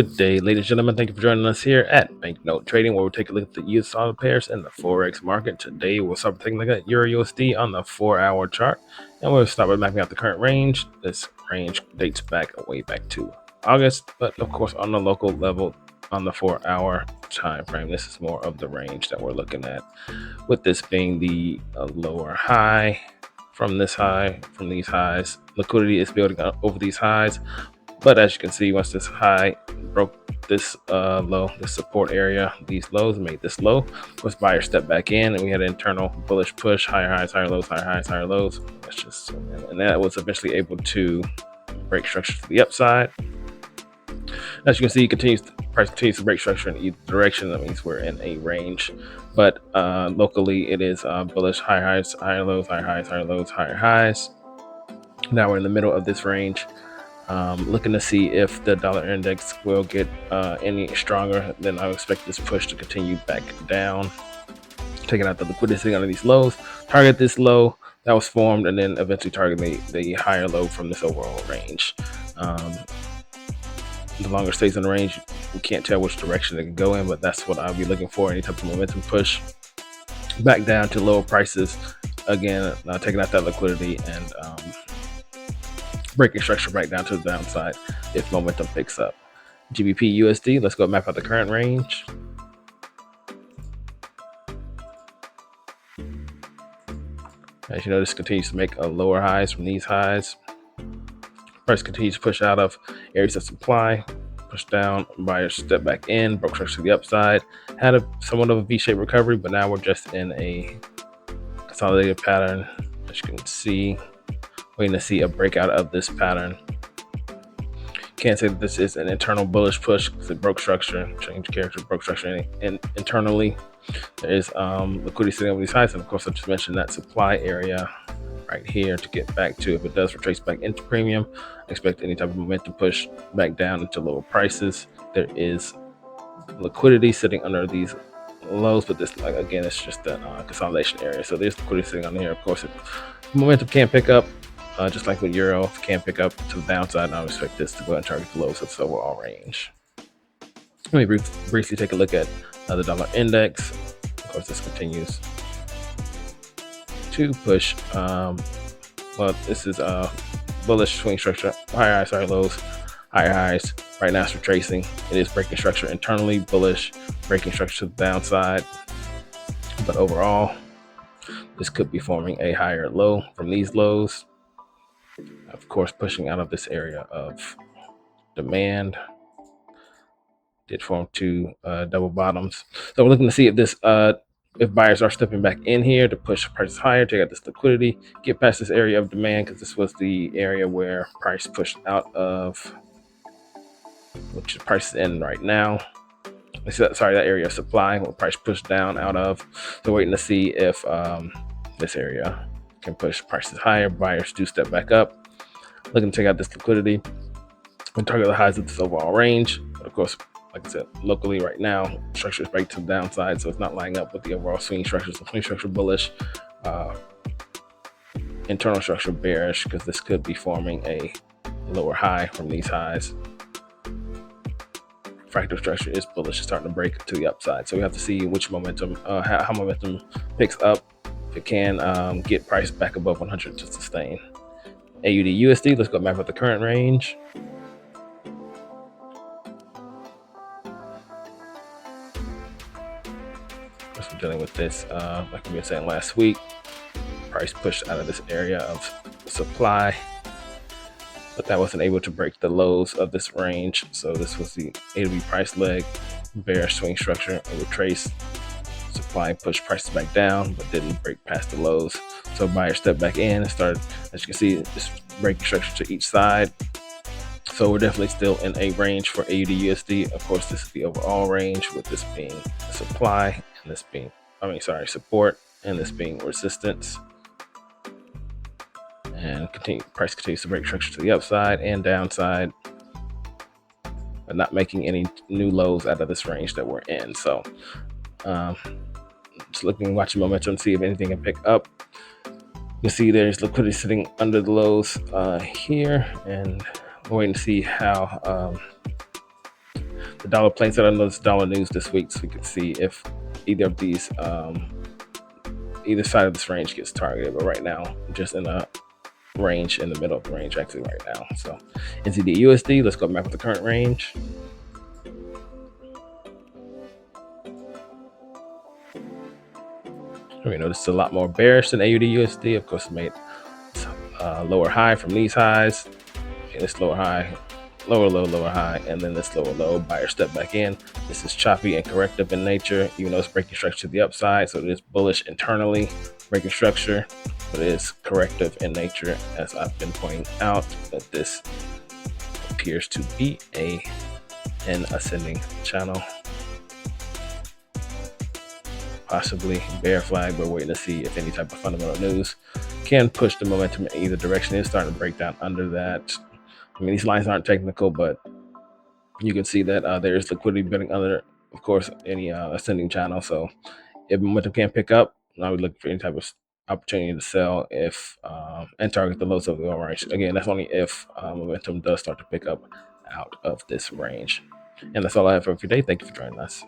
Good day, ladies and gentlemen. Thank you for joining us here at Banknote Trading, where we take a look at the US dollar pairs and the Forex market. Today, we'll start taking a look at EUR USD on the 4-hour chart, and we'll start by mapping out the current range. This range dates way back to August, but of course, on the local level, on the 4-hour time frame, this is more of the range that we're looking at, with this being the lower high from these highs. Liquidity is building up over these highs. But as you can see, once this high broke this low, this support area, these lows made this low, was buyers step back in, and we had an internal bullish push, higher highs, higher lows, higher highs, higher lows. And that was eventually able to break structure to the upside. As you can see, price continues to break structure in either direction. That means we're in a range. But locally, it is bullish, higher highs, higher lows, higher highs, higher lows, higher highs. Now we're in the middle of this range. Looking to see if the dollar index will get any stronger. Then I would expect this push to continue back down, taking out the liquidity under these lows, target this low that was formed, and then eventually target the higher low from this overall range. The longer it stays in the range, we can't tell which direction it can go in, but that's what I'll be looking for. Any type of momentum push back down to lower prices, again taking out that liquidity and breaking structure back down to the downside if momentum picks up. GBP USD, let's go map out the current range. As you know, this continues to make lower highs from these highs. Price continues to push out of areas of supply, push down, buyers step back in, broke structure to the upside, had somewhat of a V-shaped recovery, but now we're just in a consolidated pattern. As you can see, waiting to see a breakout of this pattern. Can't say that this is an internal bullish push because it broke structure, changed character, broke structure internally. There is liquidity sitting over these highs, and of course I just mentioned that supply area right here to get back to. If it does retrace back into premium, expect any type of momentum push back down into lower prices. There is liquidity sitting under these lows, but this, again, it's just a consolidation area. So there's liquidity sitting on here. Of course, if momentum can pick up, just like with Euro, if it can pick up to the downside, and I would expect this to go and target the lows of its overall range. Let me briefly take a look at the dollar index. Of course, this continues to push. Well, this is a bullish swing structure, higher highs, higher lows, higher highs. Right now it's retracing. It is breaking structure internally, bullish, breaking structure to the downside. But overall, this could be forming a higher low from these lows. Of course, pushing out of this area of demand. Did form two double bottoms. So we're looking to see if this if buyers are stepping back in here to push prices higher, take out this liquidity, get past this area of demand, because this was the area where price pushed out of, which is price is in right now. Sorry, that area of supply where price pushed down out of. So waiting to see if this area can push prices higher. Buyers do step back up, looking to take out this liquidity and target the highs of this overall range. But of course, like I said, locally right now, structure is break to the downside, so it's not lining up with the overall swing structure. So swing structure bullish, internal structure bearish, because this could be forming a lower high from these highs. Fractal structure is bullish, it's starting to break to the upside. So we have to see which momentum, how momentum picks up. If it can get price back above 100 to sustain. AUD USD, let's go map out the current range. We're dealing with this, like we were saying last week, price pushed out of this area of supply, but that wasn't able to break the lows of this range. So this was the AUD price leg, bearish swing structure, and retrace. Supply pushed prices back down, but didn't break past the lows. So buyers stepped back in and started, as you can see, just breaking structure to each side. So we're definitely still in a range for AUD USD. Of course, this is the overall range, with this being supply and this being, support, and this being resistance. And price continues to break structure to the upside and downside, but not making any new lows out of this range that we're in. So just watching momentum, see if anything can pick up. You can see there's liquidity sitting under the lows here, and we're waiting to see how the dollar plays out on those dollar news this week, so we can see if either of these, either side of this range gets targeted. But right now, just in a range in the middle of the range actually right now. So NZD USD, let's go map with the current range. We notice a lot more bearish than AUD USD. Of course, it made lower high from these highs. This lower high, lower low, lower high, and then this lower low. Buyer step back in. This is choppy and corrective in nature, even though it's breaking structure to the upside. So it is bullish internally, breaking structure, but it is corrective in nature, as I've been pointing out. That this appears to be an ascending channel. Possibly bear flag. We're waiting to see if any type of fundamental news can push the momentum in either direction. It's starting to break down under that. I mean, these lines aren't technical, but you can see that there's liquidity building under, of course, any ascending channel. So if momentum can pick up, I would look for any type of opportunity to sell if and target the lows of the range. Again, that's only if momentum does start to pick up out of this range. And that's all I have for today. Thank you for joining us.